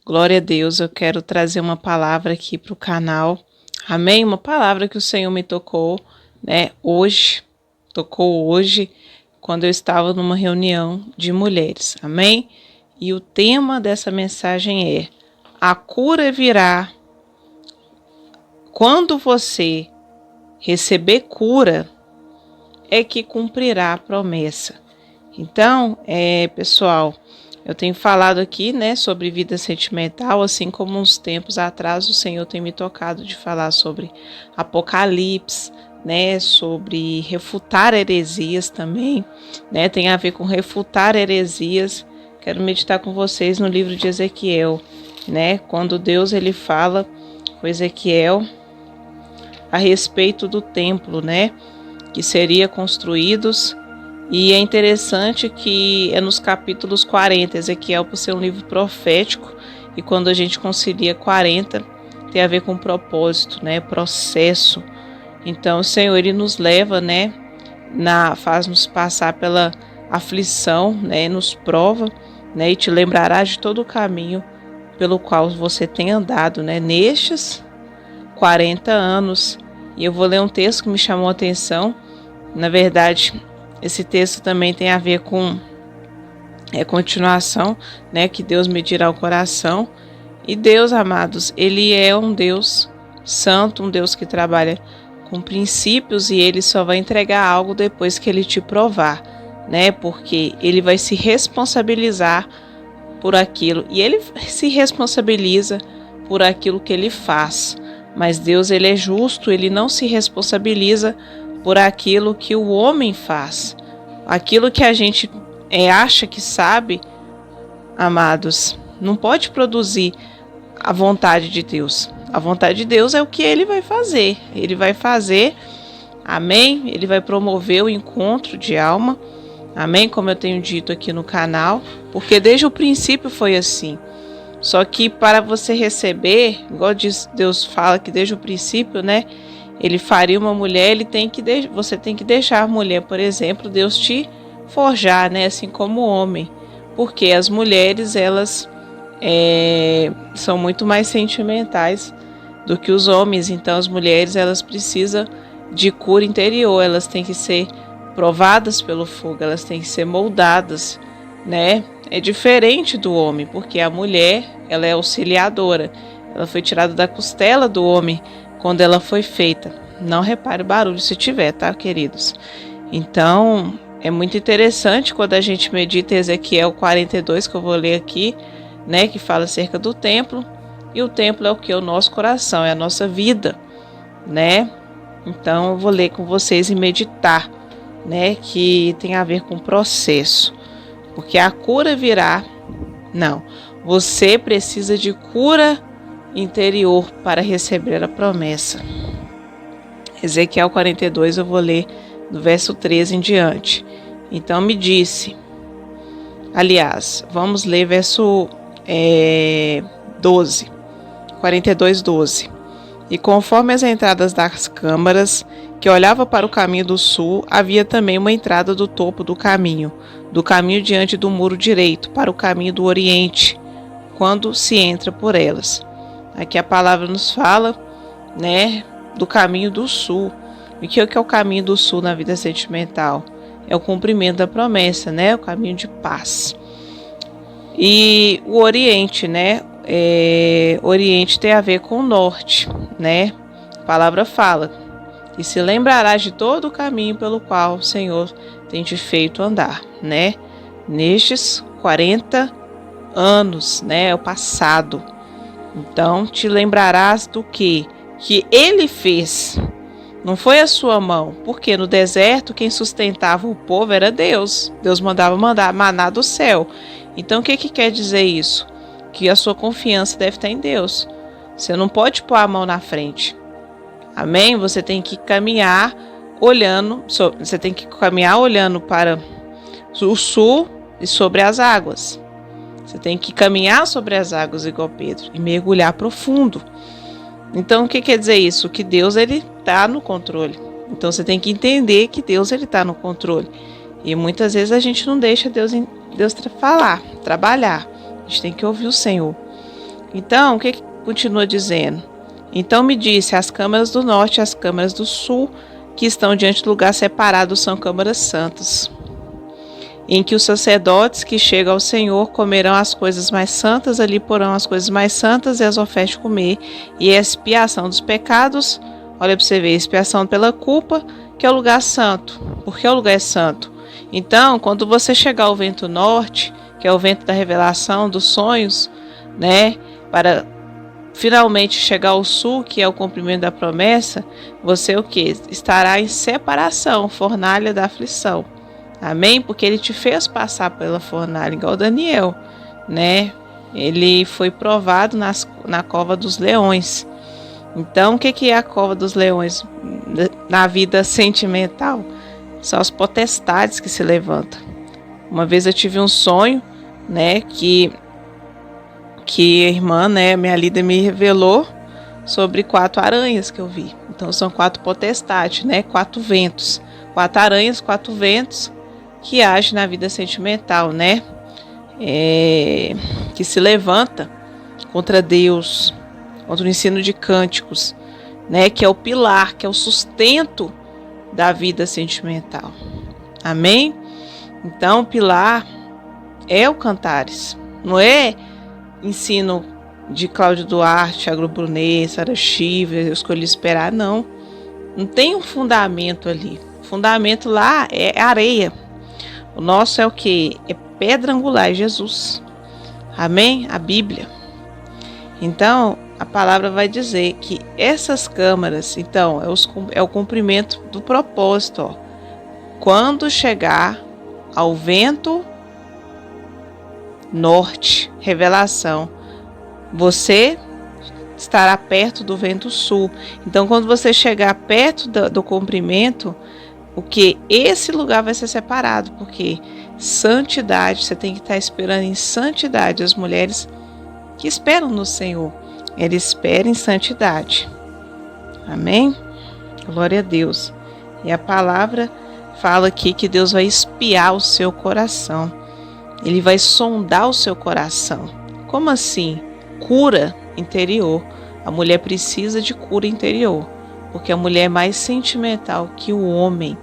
Glória a Deus, eu quero trazer uma palavra aqui para o canal. Amém? Uma palavra que o Senhor me tocou, hoje, quando eu estava numa reunião de mulheres. Amém? E o tema dessa mensagem é: a cura virá. Quando você receber cura, é que cumprirá a promessa. Então, pessoal, eu tenho falado aqui, sobre vida sentimental, assim como uns tempos atrás o Senhor tem me tocado de falar sobre Apocalipse, sobre refutar heresias também, tem a ver com refutar heresias. Quero meditar com vocês no livro de Ezequiel, quando Deus ele fala com Ezequiel a respeito do templo, que seria construídos. E é interessante que é nos capítulos 40, Ezequiel, por ser um livro profético, e quando a gente concilia 40, tem a ver com propósito, processo. Então o Senhor ele nos leva, faz-nos passar pela aflição, nos prova, e te lembrará de todo o caminho pelo qual você tem andado, nestes 40 anos. E eu vou ler um texto que me chamou a atenção. Na verdade, esse texto também tem a ver com continuação, que Deus medirá o coração. E Deus, amados, ele é um Deus santo, um Deus que trabalha com princípios, e ele só vai entregar algo depois que ele te provar, porque ele vai se responsabilizar por aquilo, e ele se responsabiliza por aquilo que ele faz. Mas Deus ele é justo, ele não se responsabiliza por aquilo que o homem faz. Aquilo que a gente acha que sabe, amados, não pode produzir a vontade de Deus. A vontade de Deus é o que ele vai fazer. Ele vai fazer, amém? Ele vai promover o encontro de alma, amém? Como eu tenho dito aqui no canal, porque desde o princípio foi assim. Só que para você receber, igual Deus fala que desde o princípio, ele faria uma mulher, você tem que deixar a mulher, por exemplo, Deus te forjar, assim como o homem. Porque as mulheres, elas são muito mais sentimentais do que os homens. Então as mulheres, elas precisam de cura interior, elas têm que ser provadas pelo fogo, elas têm que ser moldadas, É diferente do homem, porque a mulher, ela é auxiliadora. Ela foi tirada da costela do homem quando ela foi feita. Não repare o barulho se tiver, tá, queridos? Então, é muito interessante quando a gente medita Ezequiel 42, que eu vou ler aqui, que fala acerca do templo. E o templo é o que? O nosso coração, é a nossa vida, Então, eu vou ler com vocês e meditar, que tem a ver com o processo. Porque a cura virá. Não, você precisa de cura interior para receber a promessa. Ezequiel 42, eu vou ler do verso 13 em diante. Então me disse, aliás, vamos ler verso 12, 42, 12. E conforme as entradas das câmaras, que olhava para o caminho do sul, havia também uma entrada do topo do caminho diante do muro direito, para o caminho do oriente, quando se entra por elas. Aqui a palavra nos fala, do caminho do sul. E o que é o caminho do sul na vida sentimental? É o cumprimento da promessa, o caminho de paz. E o oriente, oriente tem a ver com o norte, A palavra fala: e se lembrarás de todo o caminho pelo qual o Senhor tem te feito andar, Nestes 40 anos, é o passado. Então, te lembrarás do que ele fez. Não foi a sua mão, porque no deserto quem sustentava o povo era Deus. Deus mandava maná do céu. Então, o que quer dizer isso? Que a sua confiança deve estar em Deus. Você não pode pôr a mão na frente. Amém? Você tem que caminhar olhando para o sul e sobre as águas. Você tem que caminhar sobre as águas igual Pedro e mergulhar profundo. Então, o que quer dizer isso? Que Deus ele está no controle. Então, você tem que entender que Deus ele está no controle. E muitas vezes a gente não deixa Deus falar, trabalhar. A gente tem que ouvir o Senhor. Então, o que continua dizendo? Então me disse, as câmaras do norte e as câmaras do sul, que estão diante do lugar separado, são câmaras santas, em que os sacerdotes que chegam ao Senhor comerão as coisas mais santas, ali porão as coisas mais santas e as ofertas de comer, e a expiação dos pecados, olha para você ver, expiação pela culpa, que é o lugar santo. Por que o lugar é santo? Então, quando você chegar ao vento norte, que é o vento da revelação, dos sonhos, né, para finalmente chegar ao sul, que é o cumprimento da promessa, você o que? Estará em separação, fornalha da aflição. Amém? Porque ele te fez passar pela fornalha, igual Daniel, né? Ele foi provado na cova dos leões. Então, o que é a cova dos leões na vida sentimental? São as potestades que se levantam. Uma vez eu tive um sonho, né, que a irmã, né, minha líder me revelou sobre 4 aranhas que eu vi. Então, são 4 potestades, né, 4 ventos. 4 aranhas, 4 ventos que agem na vida sentimental, né? Que se levanta contra Deus, contra o ensino de cânticos, né? Que é o pilar, que é o sustento da vida sentimental. Amém? Então, o pilar é o Cantares. Não é ensino de Cláudio Duarte, Agro Brunet, Sara Chiver, eu escolhi esperar, não. Não tem um fundamento ali. O fundamento lá é areia. O nosso é o que? É pedra angular, é Jesus. Amém? A Bíblia. Então, a palavra vai dizer que essas câmaras, então, é o cumprimento do propósito. Ó. Quando chegar ao vento norte, revelação, você estará perto do vento sul. Então, quando você chegar perto do cumprimento, o que esse lugar vai ser separado, porque santidade, você tem que estar esperando em santidade. As mulheres que esperam no Senhor, eles esperam em santidade. Amém? Glória a Deus. E a palavra fala aqui que Deus vai espiar o seu coração. Ele vai sondar o seu coração. Como assim? Cura interior. A mulher precisa de cura interior, porque a mulher é mais sentimental que o homem.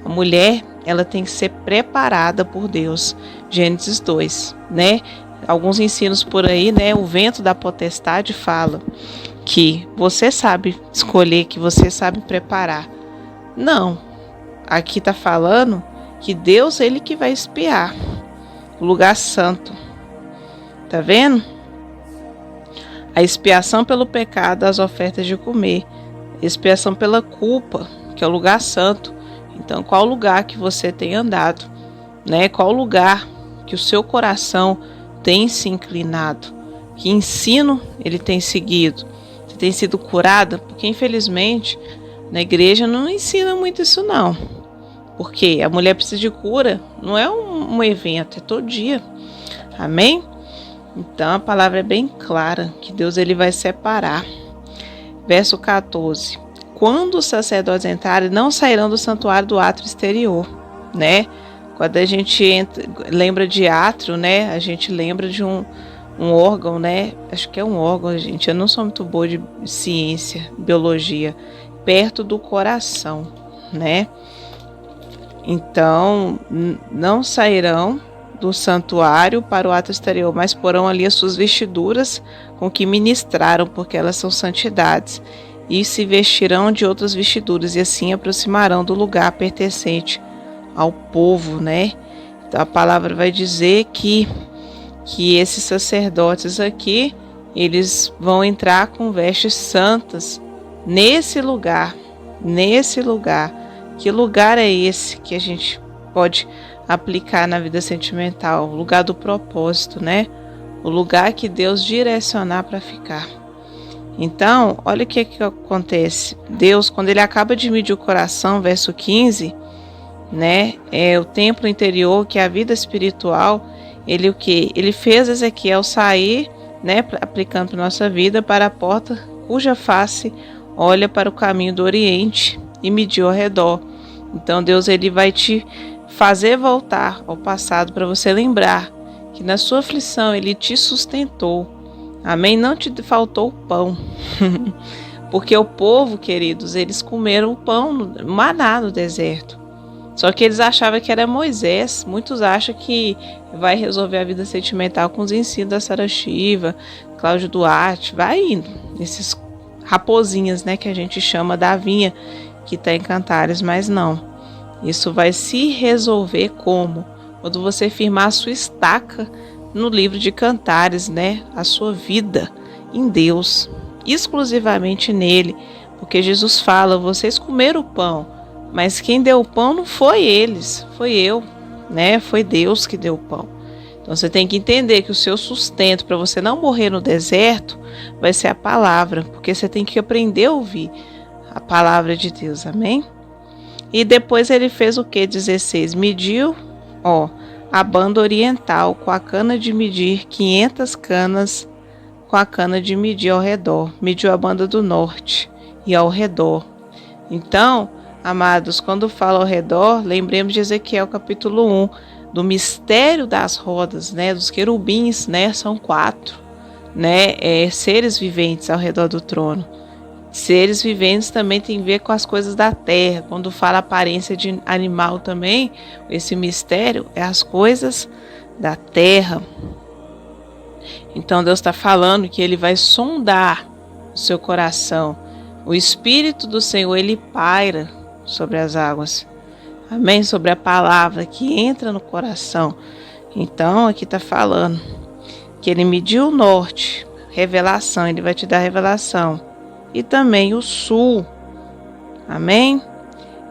A mulher, ela tem que ser preparada por Deus. Gênesis 2, né? Alguns ensinos por aí, né? O vento da potestade fala que você sabe escolher, que você sabe preparar. Não. Aqui está falando que Deus, ele que vai espiar o lugar santo. Tá vendo? A expiação pelo pecado, as ofertas de comer. Expiação pela culpa, que é o lugar santo. Então, qual lugar que você tem andado, né? Qual lugar que o seu coração tem se inclinado? Que ensino ele tem seguido? Você tem sido curada? Porque, infelizmente, na igreja não ensina muito isso, não. Porque a mulher precisa de cura, não é um evento, é todo dia. Amém? Então, a palavra é bem clara, que Deus ele vai separar. Verso 14. Quando os sacerdotes entrarem, não sairão do santuário do átrio exterior, né? Quando a gente lembra de átrio, né? A gente lembra de um órgão, né? Acho que é um órgão, gente. Eu não sou muito boa de ciência, biologia. Perto do coração, né? Então, não sairão do santuário para o átrio exterior, mas porão ali as suas vestiduras com que ministraram, porque elas são santidades. E se vestirão de outras vestiduras, e assim aproximarão do lugar pertencente ao povo, né? Então a palavra vai dizer que esses sacerdotes aqui, eles vão entrar com vestes santas nesse lugar. Que lugar é esse que a gente pode aplicar na vida sentimental? O lugar do propósito, né? O lugar que Deus direcionar para ficar. Então, olha o que acontece. Deus, quando ele acaba de medir o coração, verso 15, né? É o templo interior, que é a vida espiritual. Ele o que? Ele fez Ezequiel sair, né? Aplicando para nossa vida, para a porta cuja face olha para o caminho do Oriente e mediu ao redor. Então, Deus ele vai te fazer voltar ao passado para você lembrar que na sua aflição ele te sustentou. Amém? Não te faltou o pão. Porque o povo, queridos, eles comeram o pão, o maná no deserto. Só que eles achavam que era Moisés. Muitos acham que vai resolver a vida sentimental com os ensinos da Sarah Shiva, Cláudio Duarte, vai indo. Esses raposinhas, né, que a gente chama da vinha, que está em Cantares, mas não. Isso vai se resolver como? Quando você firmar a sua estaca no livro de Cantares, né, a sua vida em Deus, exclusivamente nele. Porque Jesus fala, vocês comeram o pão, mas quem deu o pão não foi eles, foi eu, né? Foi Deus que deu o pão. Então você tem que entender que o seu sustento para você não morrer no deserto vai ser a palavra, porque você tem que aprender a ouvir a palavra de Deus, amém? E depois ele fez o que? 16, mediu, a banda oriental com a cana de medir 500 canas com a cana de medir ao redor, mediu a banda do norte e ao redor. Então, amados, quando fala ao redor, lembremos de Ezequiel capítulo 1, do mistério das rodas, né, dos querubins, né, são 4, né, seres viventes ao redor do trono. Seres viventes também tem a ver com as coisas da terra. Quando fala aparência de animal também, esse mistério é as coisas da terra. Então Deus está falando que Ele vai sondar o seu coração. O Espírito do Senhor, Ele paira sobre as águas. Amém? Sobre a palavra que entra no coração. Então aqui está falando que Ele mediu o norte, revelação, Ele vai te dar revelação. E também o sul. Amém?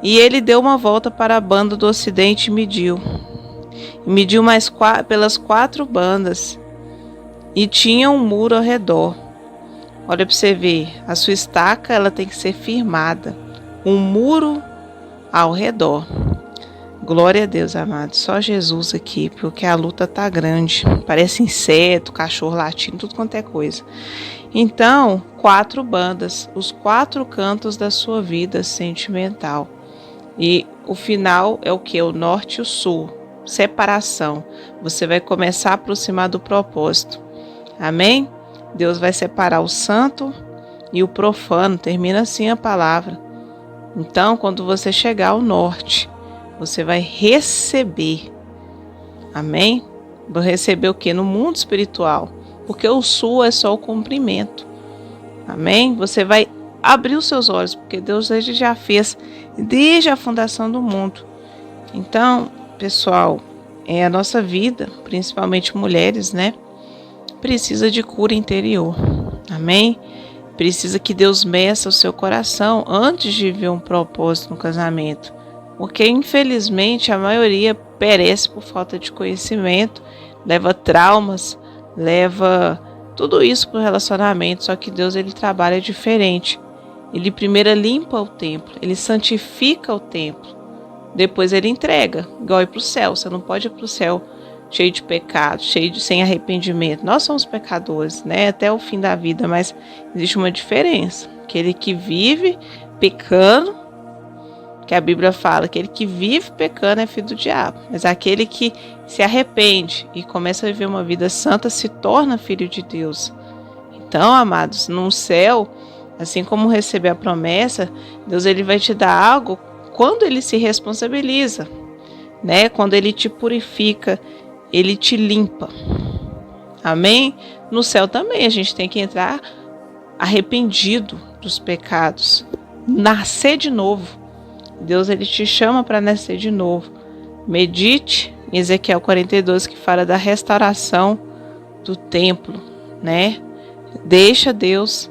E Ele deu uma volta para a banda do ocidente e mediu. E mediu mais pelas 4 bandas. E tinha um muro ao redor. Olha para você ver, a sua estaca ela tem que ser firmada. Um muro ao redor. Glória a Deus, amado. Só Jesus aqui, porque a luta tá grande. Parece inseto, cachorro latindo, tudo quanto é coisa. Então, 4 bandas, os 4 cantos da sua vida sentimental. E o final é o que? O norte e o sul. Separação. Você vai começar a aproximar do propósito. Amém? Deus vai separar o santo e o profano. Termina assim a palavra. Então, quando você chegar ao norte, você vai receber. Amém? Vai receber o que? No mundo espiritual. Porque o sul é só o cumprimento. Amém? Você vai abrir os seus olhos, porque Deus já fez desde a fundação do mundo. Então, pessoal, a nossa vida, principalmente mulheres, né? Precisa de cura interior. Amém? Precisa que Deus meça o seu coração antes de ver um propósito no casamento. Porque, infelizmente, a maioria perece por falta de conhecimento, leva traumas, leva tudo isso para o relacionamento. Só que Deus, Ele trabalha diferente. Ele primeiro limpa o templo, Ele santifica o templo. Depois Ele entrega, igual ir para o céu. Você não pode ir para o céu cheio de pecado, sem arrependimento. Nós somos pecadores, né? Até o fim da vida, mas existe uma diferença. Aquele que vive pecando, que a Bíblia fala, aquele que vive pecando é filho do diabo. Mas aquele que se arrepende e começa a viver uma vida santa se torna filho de Deus. Então, amados, no céu, assim como receber a promessa, Deus, Ele vai te dar algo quando Ele se responsabiliza, né? Quando Ele te purifica, Ele te limpa. Amém? No céu também a gente tem que entrar arrependido dos pecados, nascer de novo. Deus, Ele te chama para nascer de novo. Medite em Ezequiel 42, que fala da restauração do templo, né? Deixa Deus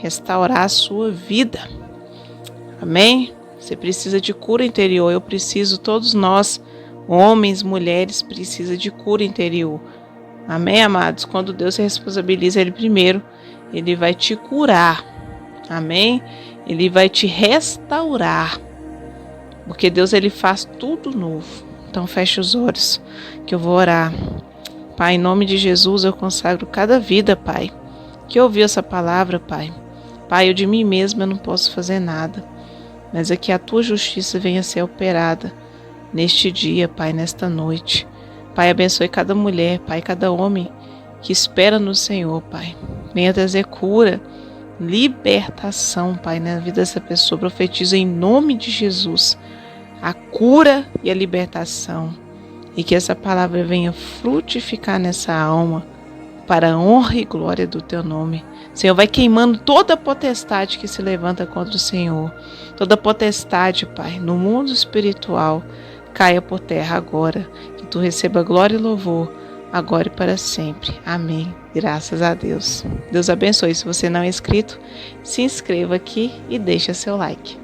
restaurar a sua vida. Amém? Você precisa de cura interior. Eu preciso, todos nós, homens, mulheres, precisa de cura interior. Amém, amados? Quando Deus se responsabiliza Ele primeiro, Ele vai te curar. Amém? Ele vai te restaurar. Porque Deus, Ele faz tudo novo. Então feche os olhos, que eu vou orar. Pai, em nome de Jesus, eu consagro cada vida, Pai, que ouviu essa palavra, Pai. Pai, eu de mim mesma eu não posso fazer nada, mas é que a Tua justiça venha a ser operada neste dia, Pai, nesta noite. Pai, abençoe cada mulher, Pai, cada homem que espera no Senhor, Pai. Venha trazer cura, libertação, Pai, na vida dessa pessoa. Profetizo em nome de Jesus a cura e a libertação. E que essa palavra venha frutificar nessa alma para a honra e glória do Teu nome. Senhor, vai queimando toda potestade que se levanta contra o Senhor. Toda potestade, Pai, no mundo espiritual, caia por terra agora. Que Tu receba glória e louvor, agora e para sempre. Amém. Graças a Deus. Deus abençoe. Se você não é inscrito, se inscreva aqui e deixa seu like.